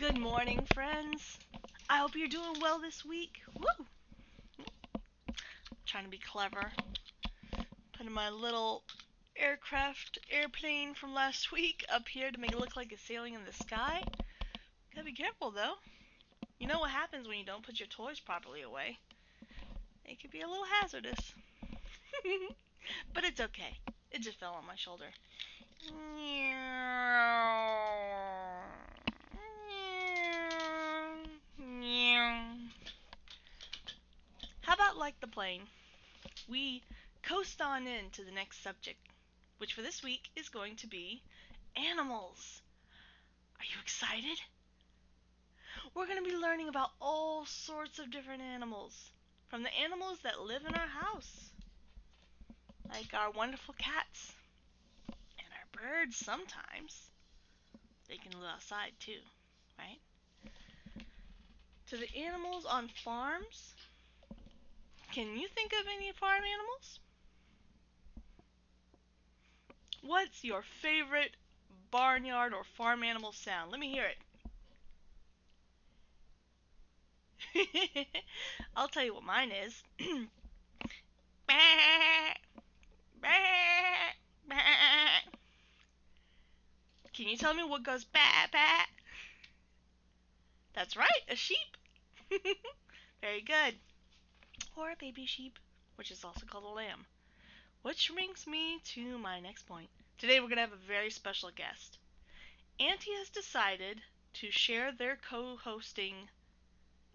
Good morning, friends. I hope you're doing well this week. Woo! Trying to be clever. Putting my little airplane from last week up here to make it look like it's sailing in the sky. Gotta be careful though. You know what happens when you don't put your toys properly away. It could be a little hazardous. But it's okay. It just fell on my shoulder. How about like the plane? We coast on into the next subject, which for this week is going to be animals. Are you excited? We're going to be learning about all sorts of different animals, from the animals that live in our house, like our wonderful cats, and our birds sometimes. They can live outside too, right? To the animals on farms. Can you think of any farm animals? What's your favorite barnyard or farm animal sound? Let me hear it. I'll tell you what mine is. Can you tell me what goes ba ba? That's right, a sheep. Very good. Or a baby sheep, which is also called a lamb. Which brings me to my next point. Today we're going to have a very special guest. Auntie has decided to share their co-hosting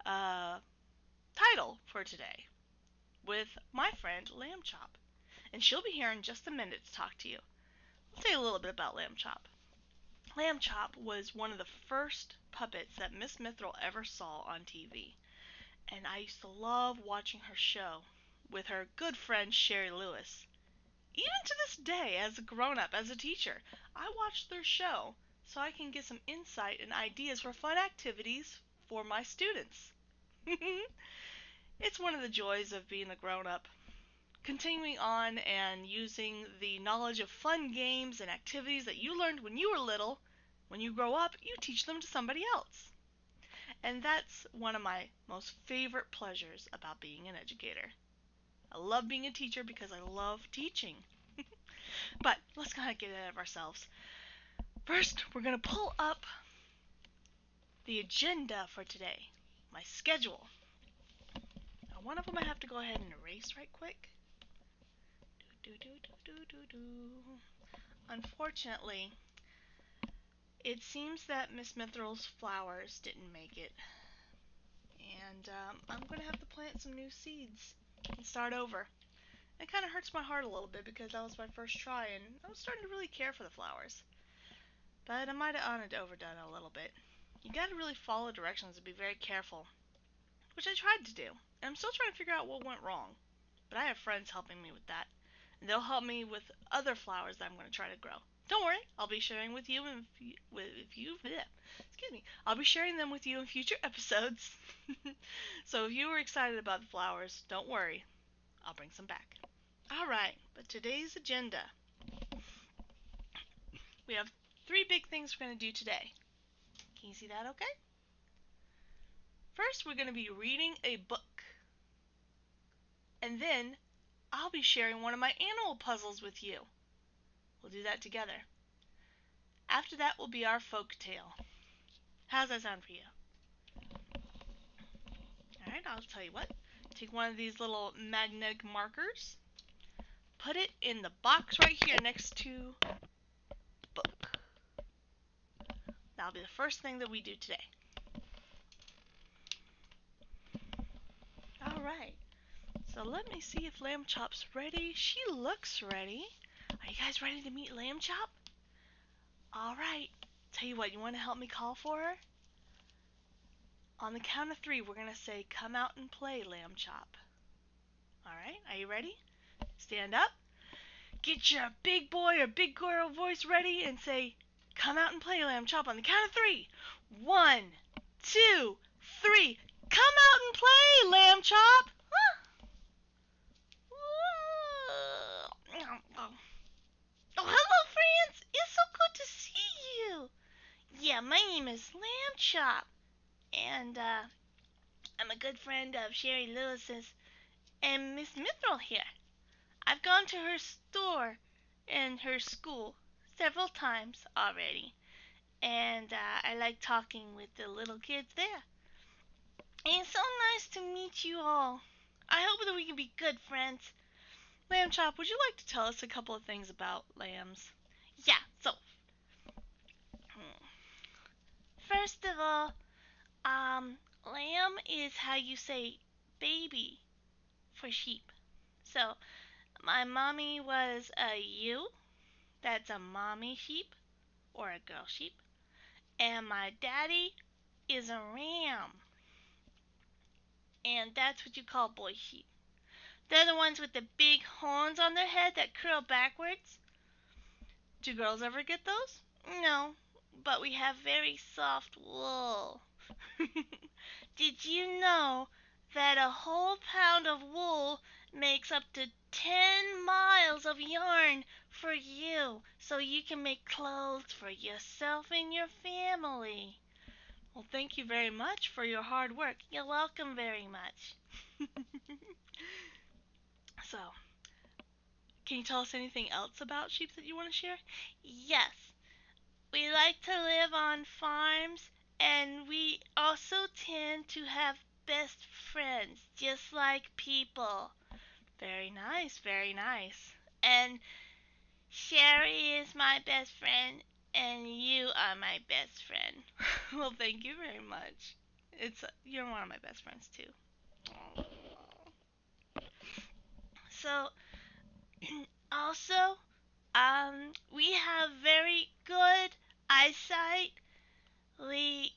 title for today with my friend Lambchop. And she'll be here in just a minute to talk to you. I'll tell you a little bit about Lambchop. Lambchop was one of the first puppets that Miss Mithril ever saw on TV. And I used to love watching her show with her good friend Sherry Lewis. Even to this day, as a grown-up, as a teacher, I watch their show so I can get some insight and ideas for fun activities for my students. It's one of the joys of being a grown-up. Continuing on and using the knowledge of fun games and activities that you learned when you were little, when you grow up, you teach them to somebody else. And that's one of my most favorite pleasures about being an educator. I love being a teacher because I love teaching. But let's not get ahead of ourselves. First, we're going to pull up the agenda for today, my schedule. Now, one of them I have to go ahead and erase right quick. Unfortunately, it seems that Miss Mithril's flowers didn't make it. And I'm going to have to plant some new seeds and start over. It kind of hurts my heart a little bit because that was my first try and I was starting to really care for the flowers. But I might have overdone it a little bit. You got to really follow directions and be very careful, which I tried to do. And I'm still trying to figure out what went wrong. But I have friends helping me with that. And they'll help me with other flowers that I'm going to try to grow. Don't worry, I'll be sharing with you I'll be sharing them with you in future episodes. So if you were excited about the flowers, don't worry, I'll bring some back. Alright, but today's agenda. We have 3 big things we're going to do today. Can you see that okay? First, we're going to be reading a book. And then, I'll be sharing one of my animal puzzles with you. We'll do that together. After that will be our folk tale. How's that sound for you? Alright, I'll tell you what. Take one of these little magnetic markers. Put it in the box right here next to book. That'll be the first thing that we do today. Alright. So let me see if Lambchop's ready. She looks ready. Are you guys ready to meet Lambchop? Alright. Tell you what, you want to help me call for her? On the count of 3, we're going to say, come out and play, Lambchop. Alright, are you ready? Stand up. Get your big boy or big girl voice ready and say, come out and play, Lambchop, on the count of 3. 1, 2, 3. Come out and play, Lambchop. Oh, hello, friends. It's so good to see you. Yeah, my name is Lambchop, and I'm a good friend of Sherry Lewis's and Miss Mithril here. I've gone to her store and her school several times already, and I like talking with the little kids there. And it's so nice to meet you all. I hope that we can be good friends. Lambchop, would you like to tell us a couple of things about lambs? Yeah, so first of all, lamb is how you say baby for sheep. So my mommy was a ewe, that's a mommy sheep or a girl sheep, and my daddy is a ram, and that's what you call boy sheep. They're the ones with the big horns on their head that curl backwards. Do girls ever get those? No, but we have very soft wool. Did you know that a whole pound of wool makes up to 10 miles of yarn for you so you can make clothes for yourself and your family? Well, thank you very much for your hard work. You're welcome very much. So, can you tell us anything else about sheep that you want to share? Yes. We like to live on farms, and we also tend to have best friends, just like people. Very nice, very nice. And Sherry is my best friend, and you are my best friend. Well, thank you very much. You're one of my best friends too. So, also, we have very good eyesight. We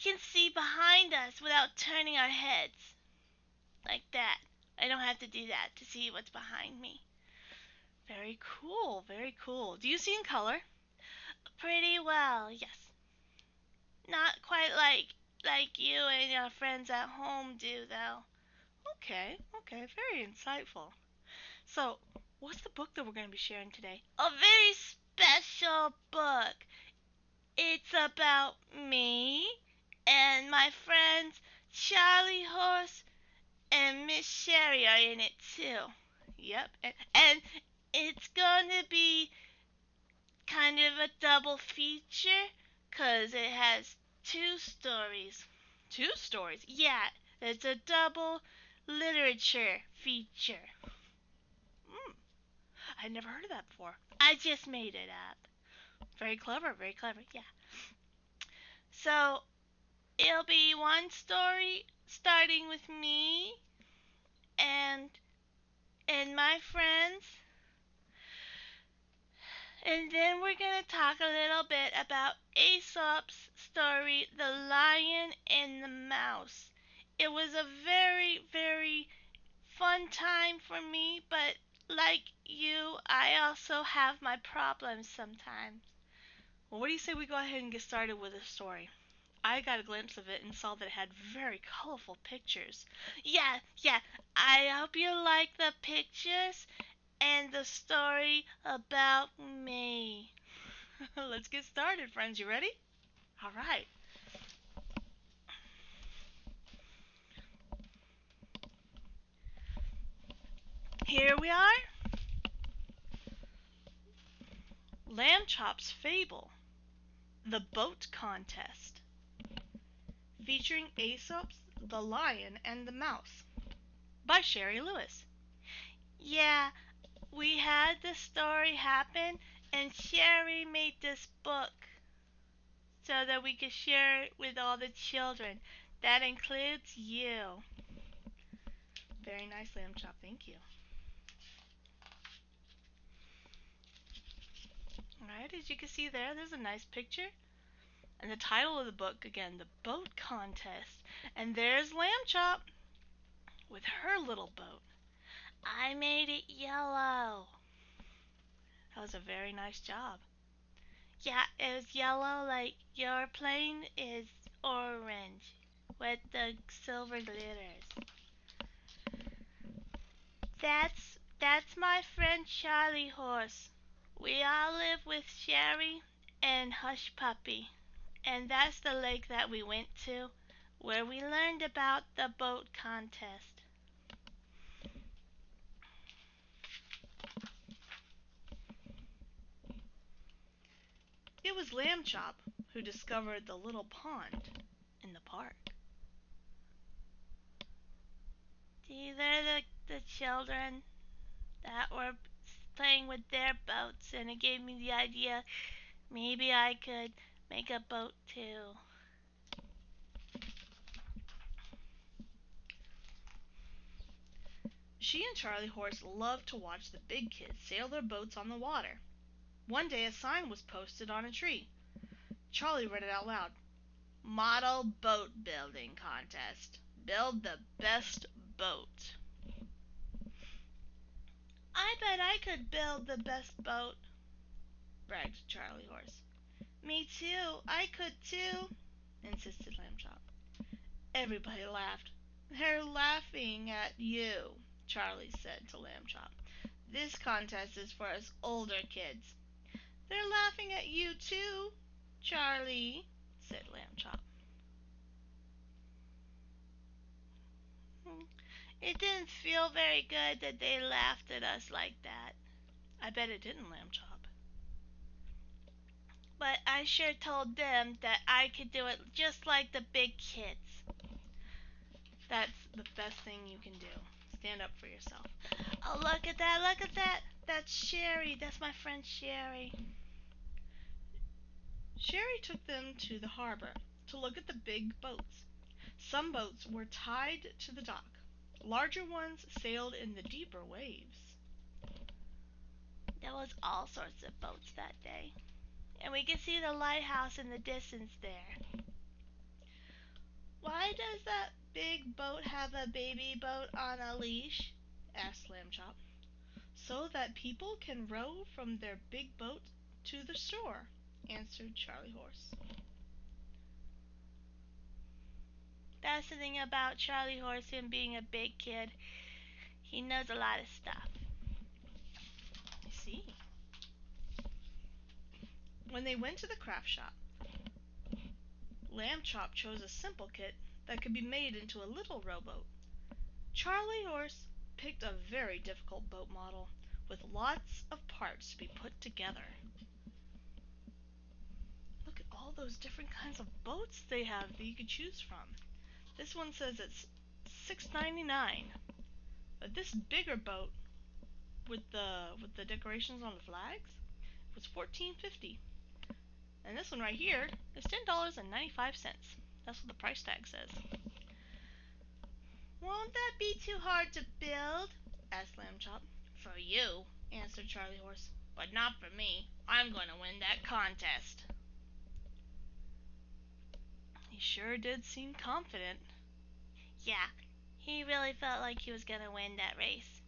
can see behind us without turning our heads. Like that. I don't have to do that to see what's behind me. Very cool, very cool. Do you see in color? Pretty well, yes. Not quite like you and your friends at home do though. Okay, okay, very insightful. So, what's the book that we're going to be sharing today? A very special book. It's about me and my friends Charlie Horse and Miss Sherry are in it too. Yep, and it's going to be kind of a double feature 'cause it has two stories. Two stories? Yeah, it's a double literature feature. I'd never heard of that before. I just made it up. Very clever, yeah. So, it'll be one story starting with me and my friends. And then we're going to talk a little bit about Aesop's story, The Lion and the Mouse. It was a very, very fun time for me, but like you, I also have my problems sometimes. Well, what do you say we go ahead and get started with the story? I got a glimpse of it and saw that it had very colorful pictures. Yeah, I hope you like the pictures and the story about me. Let's get started, friends. You ready? All right. Here we are. Lambchop's Fable, The Boat Contest, featuring Aesop's The Lion and the Mouse, by Sherry Lewis. Yeah, we had the story happen, and Sherry made this book so that we could share it with all the children. That includes you. Very nice, Lambchop. Thank you. Alright, as you can see there's a nice picture. And the title of the book, again, The Boat Contest. And there's Lambchop with her little boat. I made it yellow. That was a very nice job. Yeah, it was yellow like your plane is orange with the silver glitters. That's my friend Charlie Horse. We all live with Sherry and Hush Puppy. And that's the lake that we went to, where we learned about the boat contest. It was Lambchop who discovered the little pond in the park. These are the children that were playing with their boats, and it gave me the idea maybe I could make a boat too. She and Charlie Horse loved to watch the big kids sail their boats on the water. One day a sign was posted on a tree. Charlie read it out loud. Model Boat Building Contest. Build the best boat. I bet I could build the best boat, bragged Charlie Horse. Me too, I could too, insisted Lambchop. Everybody laughed. They're laughing at you, Charlie said to Lambchop. This contest is for us older kids. They're laughing at you too, Charlie, said Lambchop. It didn't feel very good that they laughed at us like that. I bet it didn't, Lambchop. But I sure told them that I could do it just like the big kids. That's the best thing you can do. Stand up for yourself. Oh, look at that, look at that. That's Sherry. That's my friend Sherry. Sherry took them to the harbor to look at the big boats. Some boats were tied to the dock. Larger ones sailed in the deeper waves. There was all sorts of boats that day, and we could see the lighthouse in the distance there. Why does that big boat have a baby boat on a leash? Asked Lambchop. So that people can row from their big boat to the shore, answered Charlie Horse. That's the thing about Charlie Horse, him being a big kid. He knows a lot of stuff. I see. When they went to the craft shop, Lambchop chose a simple kit that could be made into a little rowboat. Charlie Horse picked a very difficult boat model with lots of parts to be put together. Look at all those different kinds of boats they have that you could choose from. This one says it's $6.99, but this bigger boat with the decorations on the flags was $14.50, and this one right here is $10.95. That's what the price tag says. Won't that be too hard to build? Asked Lambchop. For you, answered Charlie Horse, but not for me. I'm going to win that contest. He sure did seem confident. Yeah, he really felt like he was going to win that race.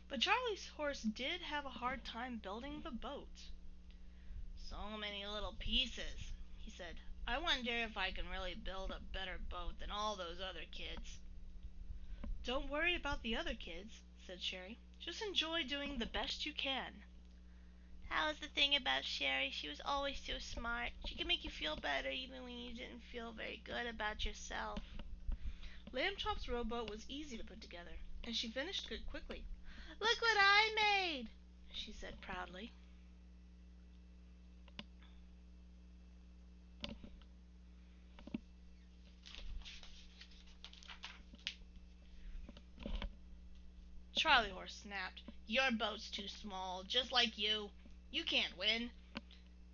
But Charlie's horse did have a hard time building the boat. So many little pieces, he said. I wonder if I can really build a better boat than all those other kids. Don't worry about the other kids, said Sherry. Just enjoy doing the best you can. That was the thing about Sherry. She was always so smart. She could make you feel better even when you didn't feel very good about yourself. Lambchop's rowboat was easy to put together, and she finished it quickly. Look what I made, she said proudly. Charlie Horse snapped. Your boat's too small, just like you. You can't win.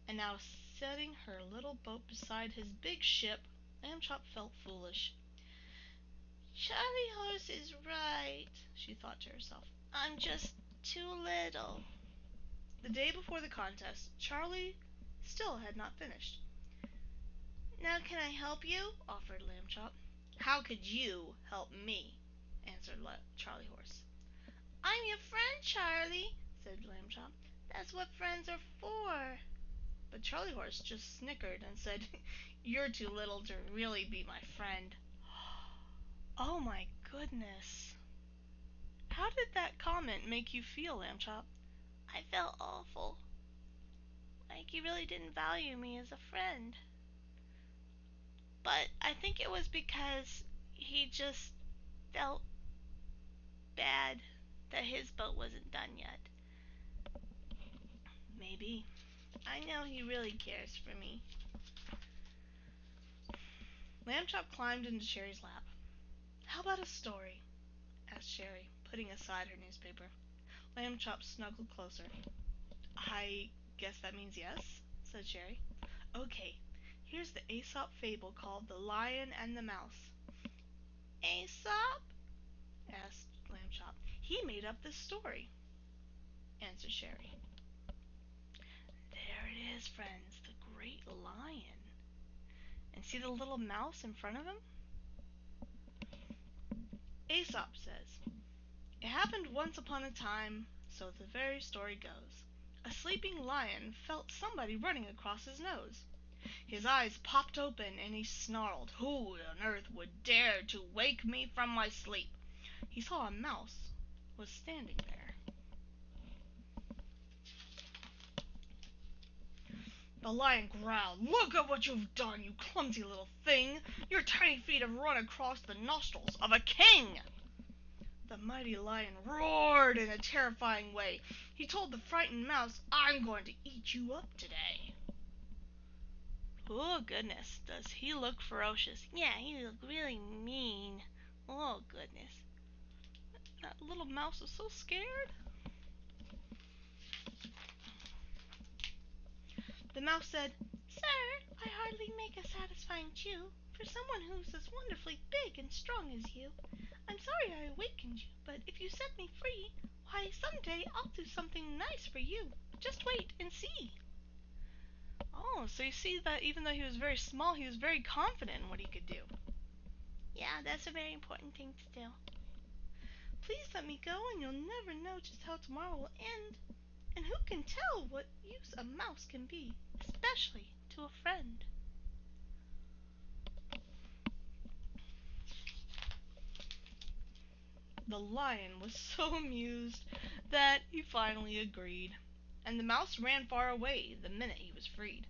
And now, setting her little boat beside his big ship, Lambchop felt foolish. Charlie Horse is right, she thought to herself. I'm just too little. The day before the contest, Charlie still had not finished. Now can I help you? Offered Lambchop. How could you help me? Answered Charlie Horse. I'm your friend, Charlie, said Lambchop. That's what friends are for. But Charlie Horse just snickered and said, You're too little to really be my friend. Oh my goodness. How did that comment make you feel, Lambchop? I felt awful. Like he really didn't value me as a friend. But I think it was because he just felt bad that his boat wasn't done yet. Maybe. I know he really cares for me. Lambchop climbed into Sherry's lap. How about a story? Asked Sherry, putting aside her newspaper. Lambchop snuggled closer. I guess that means yes, said Sherry. Okay, here's the Aesop fable called The Lion and the Mouse. Aesop? Asked Lambchop. He made up this story, answered Sherry. There it is, friends, the great lion. And see the little mouse in front of him? Aesop says, it happened once upon a time, so the very story goes. A sleeping lion felt somebody running across his nose. His eyes popped open and he snarled, "Who on earth would dare to wake me from my sleep?" He saw a mouse was standing there. The lion growled, "Look at what you've done, you clumsy little thing! Your tiny feet have run across the nostrils of a king!" The mighty lion roared in a terrifying way. He told the frightened mouse, "I'm going to eat you up today." Oh goodness, does he look ferocious. Yeah, he looked really mean. Oh goodness. That little mouse was so scared. The mouse said, Sir, I hardly make a satisfying chew for someone who's as wonderfully big and strong as you. I'm sorry I awakened you, but if you set me free, why, someday I'll do something nice for you. Just wait and see. Oh, so you see that even though he was very small, he was very confident in what he could do. Yeah, that's a very important thing to do. Please let me go and you'll never know just how tomorrow will end. And who can tell what use a mouse can be, especially to a friend. The lion was so amused that he finally agreed, and the mouse ran far away the minute he was freed.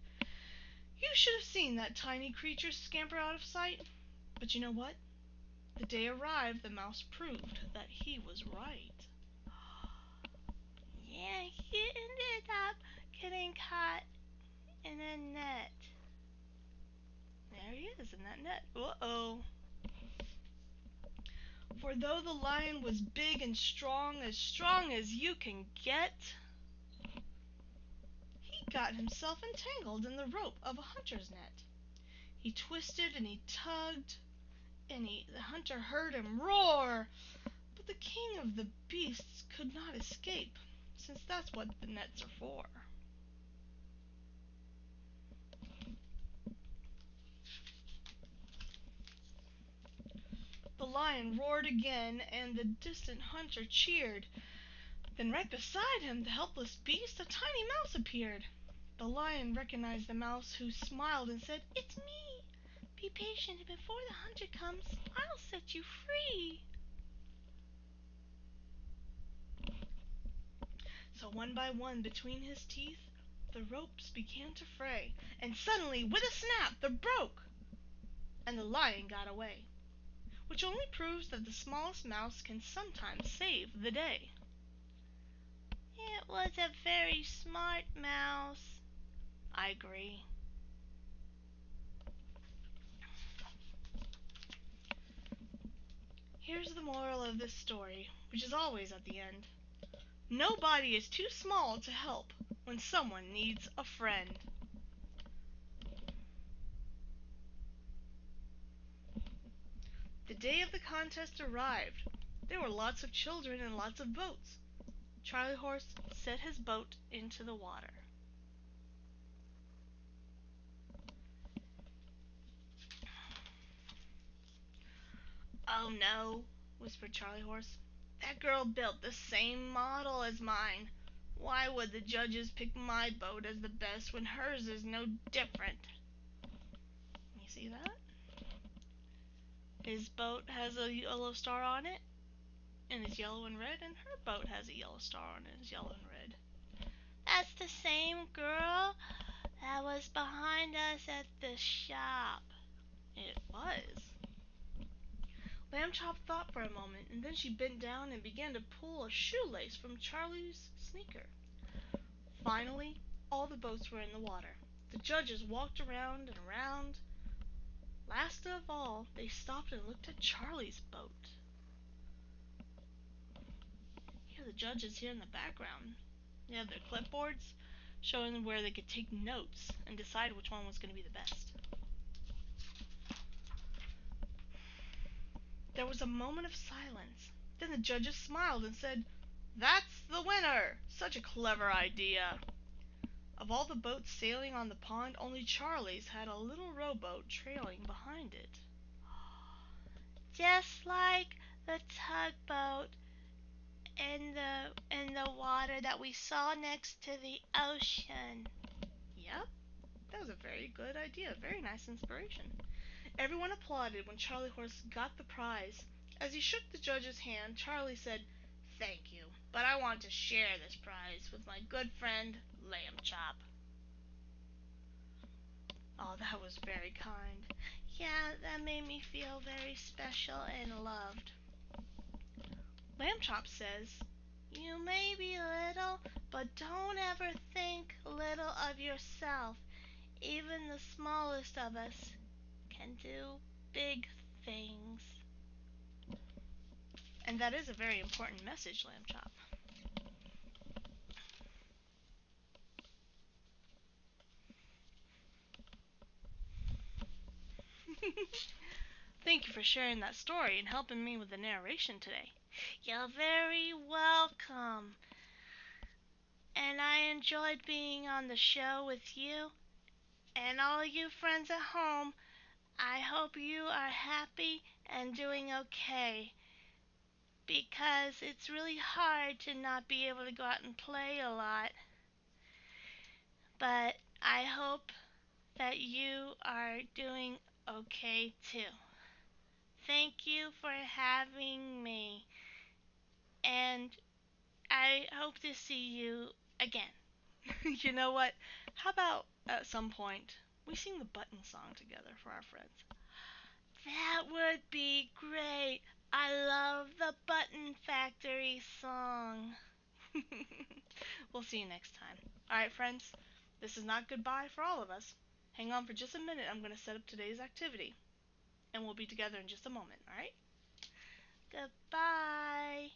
You should have seen that tiny creature scamper out of sight. But you know what? The day arrived the mouse proved that he was right. Yeah, he ended up getting caught in a net. There he is in that net. Uh-oh. For though the lion was big and strong as you can get, he got himself entangled in the rope of a hunter's net. He twisted and he tugged, and the hunter heard him roar, but the king of the beasts could not escape, since that's what the nets are for. The lion roared again, and the distant hunter cheered. Then right beside him, the helpless beast, a tiny mouse appeared. The lion recognized the mouse, who smiled and said, "It's me. Be patient, and before the hunter comes, I'll set you free." So one by one, between his teeth, the ropes began to fray, and suddenly, with a snap, they broke, and the lion got away. Which only proves that the smallest mouse can sometimes save the day. It was a very smart mouse. I agree. Here's the moral of this story, which is always at the end. Nobody is too small to help when someone needs a friend. The day of the contest arrived. There were lots of children and lots of boats. Charlie Horse set his boat into the water. "Oh no," whispered Charlie Horse. "That girl built the same model as mine. Why would the judges pick my boat as the best when hers is no different?" You see that? His boat has a yellow star on it. and it's yellow and red, and her boat has a yellow star on it. It's yellow and red. That's the same girl that was behind us at the shop. It was. Lambchop thought for a moment, and then she bent down and began to pull a shoelace from Charlie's sneaker. Finally, all the boats were in the water. The judges walked around and around. Last of all, they stopped and looked at Charlie's boat. Here, the judges here in the background. They have their clipboards showing where they could take notes and decide which one was going to be the best. There was a moment of silence. Then the judges smiled and said, "That's the winner! Such a clever idea!" Of all the boats sailing on the pond, only Charlie's had a little rowboat trailing behind it. Just like the tugboat in the water that we saw next to the ocean. Yep, that was a very good idea. Very nice inspiration. Everyone applauded when Charlie Horse got the prize. As he shook the judge's hand, Charlie said, "Thank you, but I want to share this prize with my good friend, Lambchop." Oh, that was very kind. Yeah, that made me feel very special and loved. Lambchop says, You may be little, but don't ever think little of yourself. Even the smallest of us can do big things. and that is a very important message, Lambchop. Thank you for sharing that story and helping me with the narration today. You're very welcome. And I enjoyed being on the show with you. And all you friends at home, I hope you are happy and doing okay. Because it's really hard to not be able to go out and play a lot. But I hope that you are doing okay too. Thank you for having me. And I hope to see you again. You know what? How about at some point we sing the button song together for our friends? That would be great. I love the Button Factory song. We'll see you next time. Alright, friends, this is not goodbye for all of us. Hang on for just a minute. I'm going to set up today's activity. And we'll be together in just a moment, alright? Goodbye.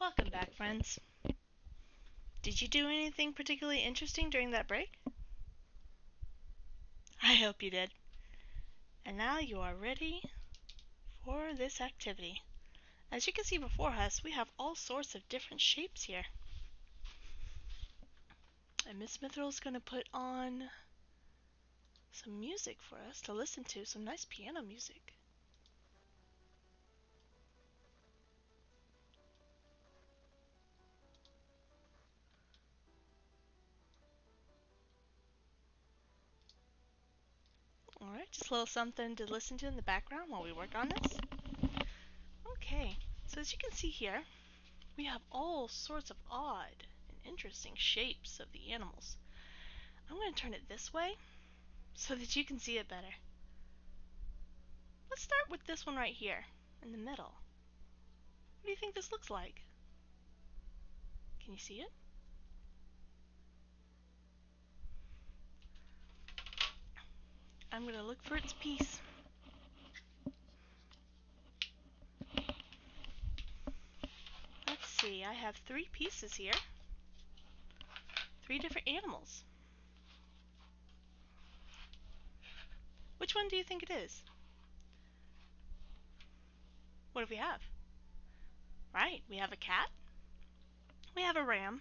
Welcome back, friends. Did you do anything particularly interesting during that break? I hope you did. And now you are ready for this activity. As you can see before us, we have all sorts of different shapes here. And Miss Mithril is going to put on some music for us to listen to, some nice piano music. Alright, just a little something to listen to in the background while we work on this. Okay, so as you can see here, we have all sorts of odd and interesting shapes of the animals. I'm going to turn it this way so that you can see it better. Let's start with this one right here in the middle. What do you think this looks like? Can you see it? I'm going to look for its piece. Let's see, I have 3 pieces here. 3 different animals. Which one do you think it is? What do we have? Right, we have a cat, we have a ram,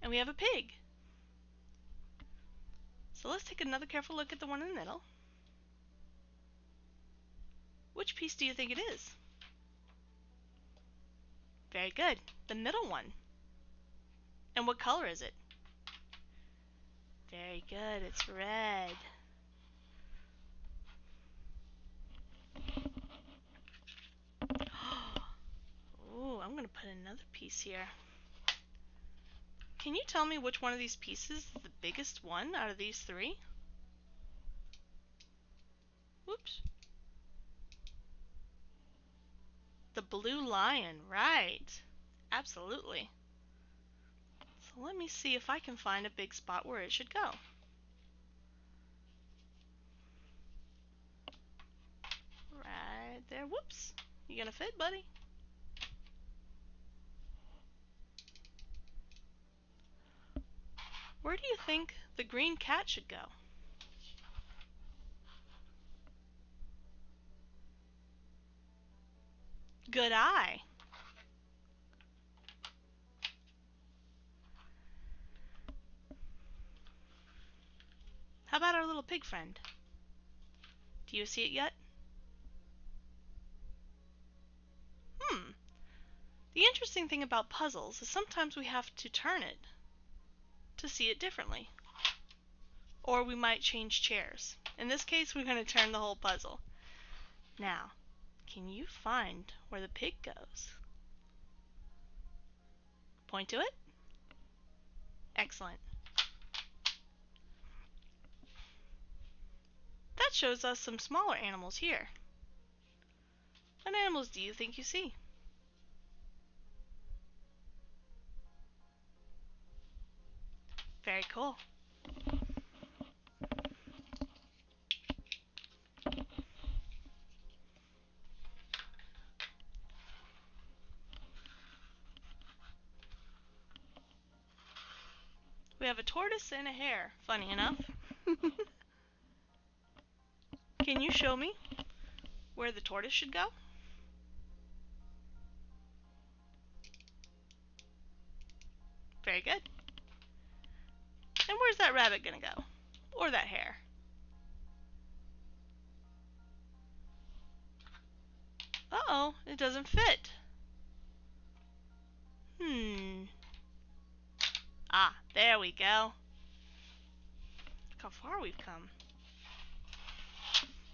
and we have a pig. So let's take another careful look at the one in the middle. Which piece do you think it is? Very good, the middle one. And what color is it? Very good, it's red. Ooh, I'm going to put another piece here. Can you tell me which one of these pieces is the biggest one out of these 3? Whoops. The blue lion, right. Absolutely. So let me see if I can find a big spot where it should go. Right there. Whoops. You gonna fit, buddy? Where do you think the green cat should go? Good eye. How about our little pig friend? Do you see it yet? The interesting thing about puzzles is sometimes we have to turn it to see it differently. Or we might change chairs. In this case, we're going to turn the whole puzzle. Now, can you find where the pig goes? Point to it. Excellent. That shows us some smaller animals here. What animals do you think you see? Very cool. We have a tortoise and a hare, funny enough. Can you show me where the tortoise should go? Very good. And where's that rabbit gonna go? Or that hare? Uh-oh, it doesn't fit. Ah, there we go. Look how far we've come.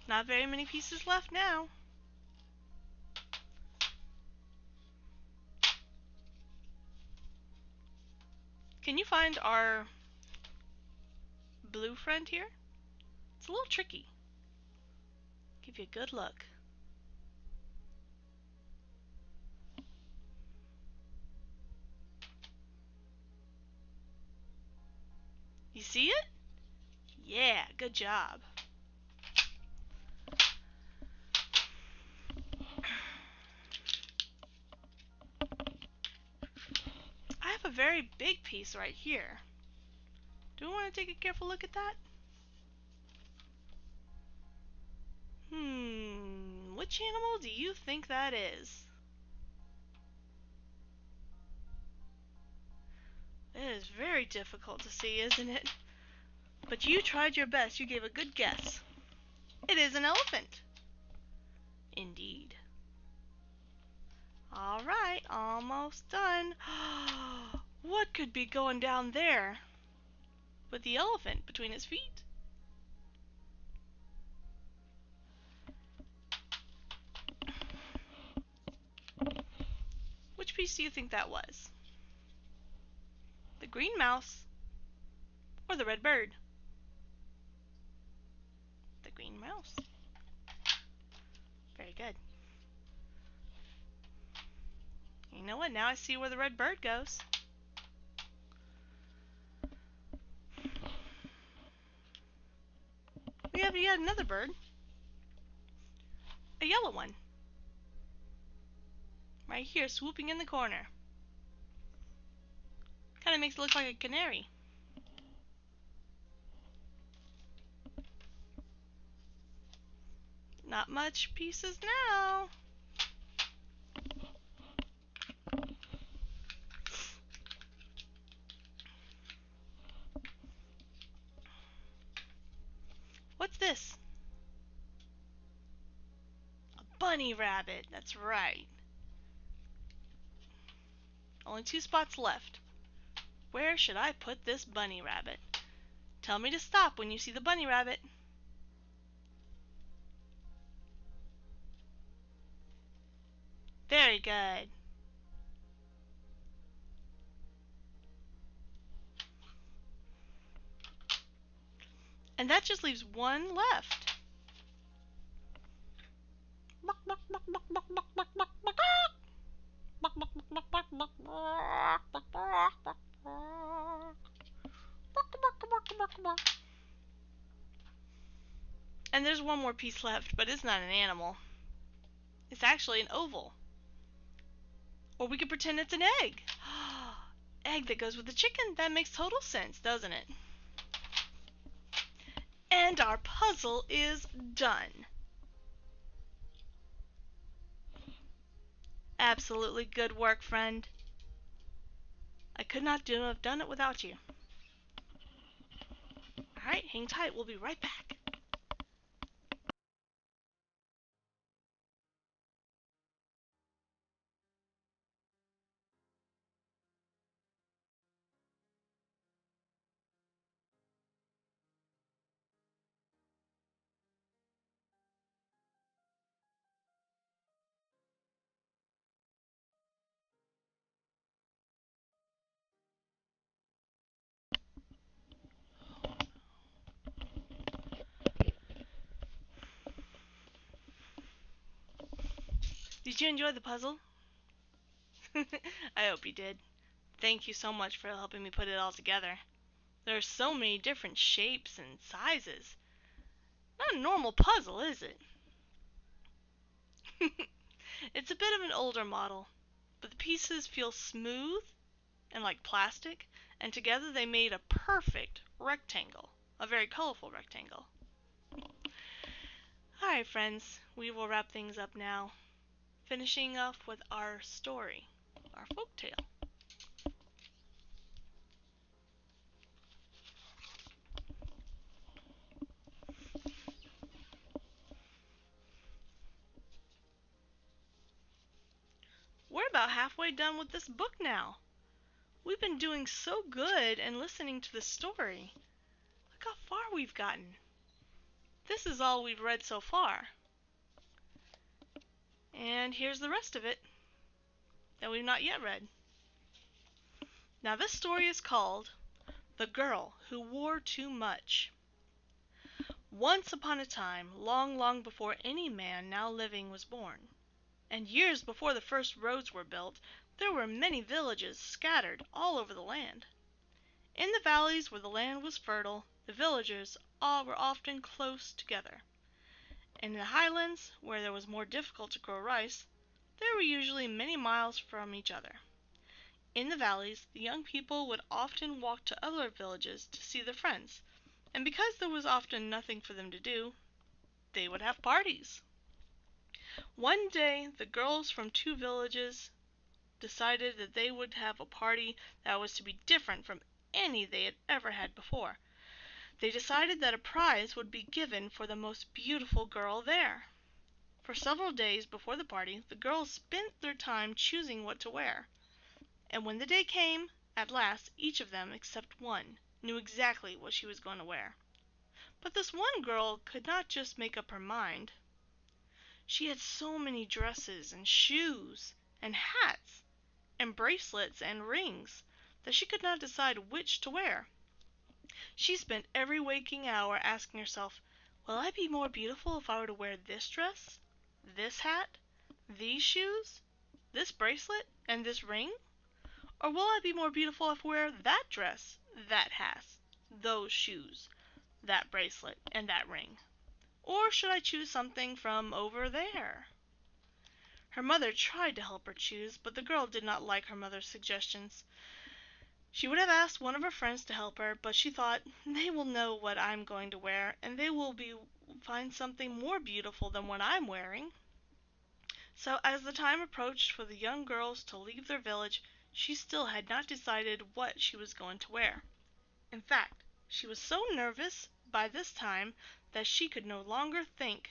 Not very many pieces left now. Can you find our blue friend here? It's a little tricky. Give you a good look. You see it? Yeah, good job. very big piece right here. Do we want to take a careful look at that? Which animal do you think that is? It is very difficult to see, isn't it? But you tried your best. You gave a good guess. It is an elephant. Indeed. Alright, almost done. What could be going down there with the elephant between his feet? Which piece do you think that was? The green mouse or the red bird? The green mouse. Very good. You know what? Now I see where the red bird goes. We have yet another bird. A yellow one. Right here, swooping in the corner. Kind of makes it look like a canary. Not much pieces now. What's this? A bunny rabbit. That's right. Only 2 spots left. Where should I put this bunny rabbit? Tell me to stop when you see the bunny rabbit. Very good. And that just leaves one left. And there's one more piece left, but it's not an animal. It's actually an oval. Or we could pretend it's an egg. Egg that goes with the chicken. That makes total sense, doesn't it? And our puzzle is done. Absolutely good work, friend. I could not have done it without you. Alright, hang tight. We'll be right back. Did you enjoy the puzzle? I hope you did. Thank you so much for helping me put it all together. There are so many different shapes and sizes. Not a normal puzzle, is it? It's a bit of an older model, but the pieces feel smooth and like plastic, and together they made a perfect rectangle. A very colorful rectangle. Alright friends, we will wrap things up now, finishing off with our story, our folktale. We're about halfway done with this book now. We've been doing so good and listening to the story. Look how far we've gotten. This is all we've read so far. And here's the rest of it that we've not yet read. Now this story is called The Girl Who Wore Too Much. Once upon a time, long, long before any man now living was born, and years before the first roads were built, there were many villages scattered all over the land. In the valleys where the land was fertile, the villagers all were often close together. And in the highlands, where it was more difficult to grow rice, they were usually many miles from each other. In the valleys, the young people would often walk to other villages to see their friends, and because there was often nothing for them to do, they would have parties. One day, the girls from 2 villages decided that they would have a party that was to be different from any they had ever had before. They decided that a prize would be given for the most beautiful girl there. For several days before the party, the girls spent their time choosing what to wear. And when the day came, at last each of them, except one, knew exactly what she was going to wear. But this one girl could not just make up her mind. She had so many dresses and shoes and hats and bracelets and rings that she could not decide which to wear. She spent every waking hour asking herself, will I be more beautiful if I were to wear this dress, this hat, these shoes, this bracelet, and this ring? Or will I be more beautiful if I wear that dress, that hat, those shoes, that bracelet, and that ring? Or should I choose something from over there? Her mother tried to help her choose, but the girl did not like her mother's suggestions. She would have asked one of her friends to help her, but she thought, they will know what I'm going to wear, and they will find something more beautiful than what I'm wearing. So as the time approached for the young girls to leave their village, she still had not decided what she was going to wear. In fact, she was so nervous by this time that she could no longer think.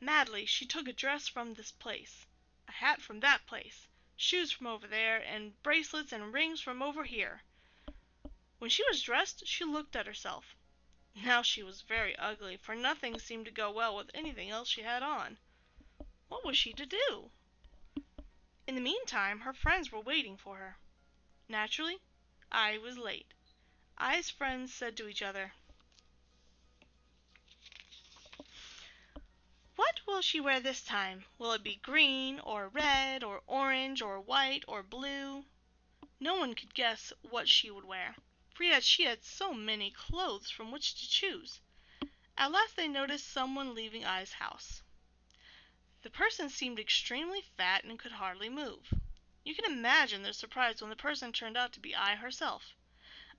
Madly, she took a dress from this place, a hat from that place, shoes from over there, and bracelets and rings from over here. When she was dressed, she looked at herself. Now she was very ugly, for nothing seemed to go well with anything else she had on. What was she to do? In the meantime, her friends were waiting for her. Naturally, Ai was late. Ai's friends said to each other, what will she wear this time? Will it be green, or red, or orange, or white, or blue? No one could guess what she would wear, for she had so many clothes from which to choose. At last they noticed someone leaving Ai's house. The person seemed extremely fat and could hardly move. You can imagine their surprise when the person turned out to be Ai herself.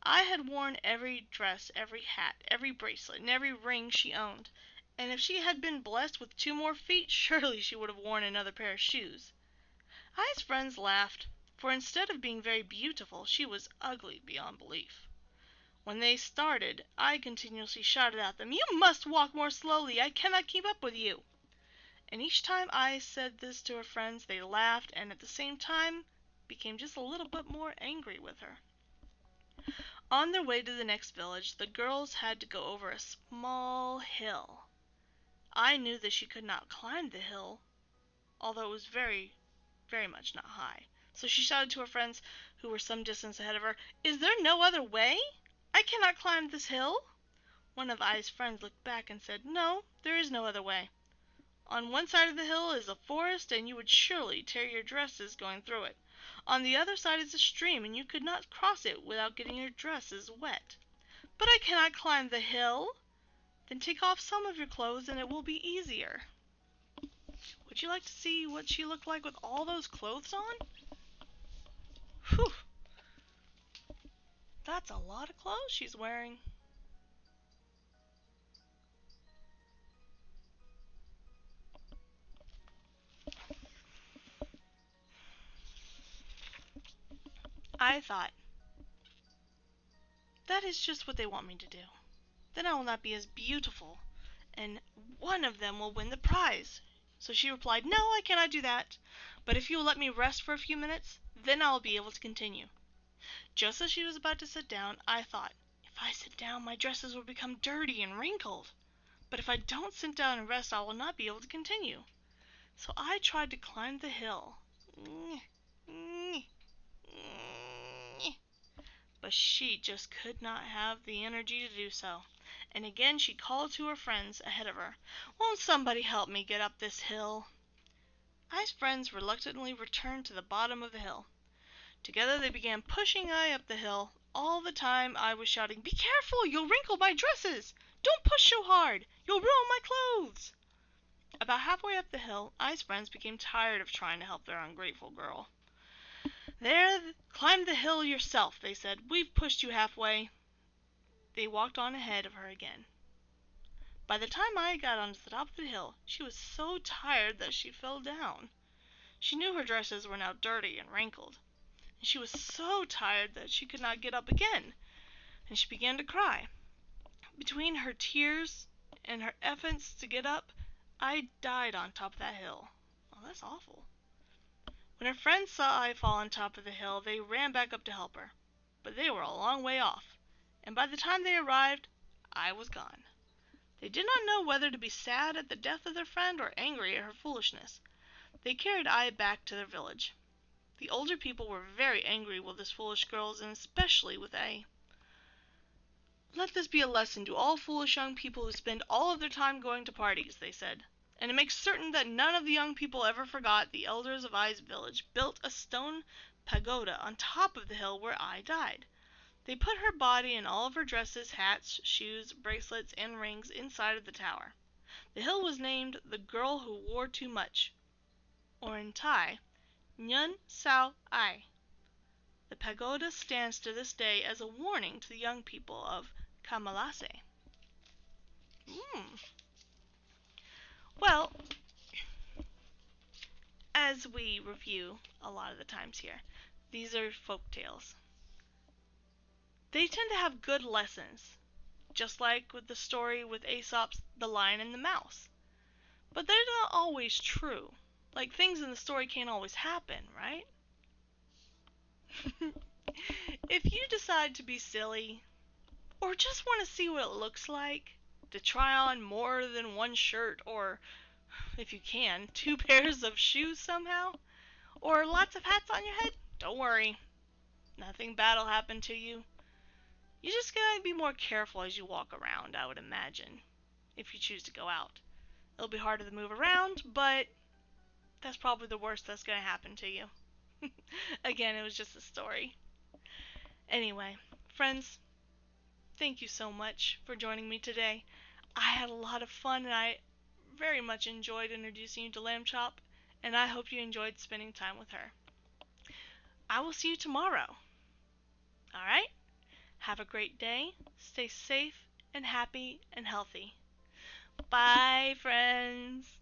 Ai had worn every dress, every hat, every bracelet, and every ring she owned, and if she had been blessed with 2 more feet, surely she would have worn another pair of shoes. Ai's friends laughed, for instead of being very beautiful, she was ugly beyond belief. When they started, Ai continuously shouted at them, you must walk more slowly, I cannot keep up with you. And each time Ai said this to her friends, they laughed and at the same time became just a little bit more angry with her. On their way to the next village, the girls had to go over a small hill. Ai knew that she could not climb the hill, although it was very, very much not high. So she shouted to her friends, who were some distance ahead of her, is there no other way? I cannot climb this hill. One of Ai's friends looked back and said, no, there is no other way. On one side of the hill is a forest, and you would surely tear your dresses going through it. On the other side is a stream, and you could not cross it without getting your dresses wet. But I cannot climb the hill. Then take off some of your clothes, and it will be easier. Would you like to see what she looked like with all those clothes on? Whew! That's a lot of clothes she's wearing. I thought, that is just what they want me to do. Then I will not be as beautiful, and one of them will win the prize. So she replied, no, I cannot do that. But if you will let me rest for a few minutes, then I will be able to continue. Just as she was about to sit down, I thought, if I sit down, my dresses will become dirty and wrinkled. But if I don't sit down and rest, I will not be able to continue. So I tried to climb the hill. But she just could not have the energy to do so. And again she called to her friends ahead of her, won't somebody help me get up this hill? Ai's friends reluctantly returned to the bottom of the hill. Together they began pushing Ai up the hill. All the time Ai was shouting, be careful, you'll wrinkle my dresses! Don't push so hard, you'll ruin my clothes! About halfway up the hill, Ai's friends became tired of trying to help their ungrateful girl. There, climb the hill yourself, they said. We've pushed you halfway. They walked on ahead of her again. By the time I got onto the top of the hill, she was so tired that she fell down. She knew her dresses were now dirty and wrinkled, and she was so tired that she could not get up again, and she began to cry. Between her tears and her efforts to get up, I died on top of that hill. Oh, that's awful. When her friends saw I fall on top of the hill, they ran back up to help her, but they were a long way off, and by the time they arrived, I was gone. They did not know whether to be sad at the death of their friend or angry at her foolishness. They carried I back to their village. The older people were very angry with this foolish girl, and especially with A. Let this be a lesson to all foolish young people who spend all of their time going to parties, they said. And to make certain that none of the young people ever forgot, the elders of I's village built a stone pagoda on top of the hill where I died. They put her body and all of her dresses, hats, shoes, bracelets, and rings inside of the tower. The hill was named the Girl Who Wore Too Much, or in Thai, Nhun Sao Ai. The pagoda stands to this day as a warning to the young people of Kamalase. Well, as we review a lot of the times here, these are folk tales. They tend to have good lessons, just like with the story with Aesop's The Lion and the Mouse. But they're not always true. Like, things in the story can't always happen, right? If you decide to be silly, or just want to see what it looks like, to try on more than one shirt, or, if you can, 2 pairs of shoes somehow, or lots of hats on your head, don't worry. Nothing bad will happen to you. You just gotta be more careful as you walk around, I would imagine, if you choose to go out. It'll be harder to move around, but that's probably the worst that's gonna happen to you. Again, it was just a story. Anyway, friends, thank you so much for joining me today. I had a lot of fun, and I very much enjoyed introducing you to Lambchop, and I hope you enjoyed spending time with her. I will see you tomorrow. Alright? Have a great day, stay safe and happy and healthy. Bye, friends!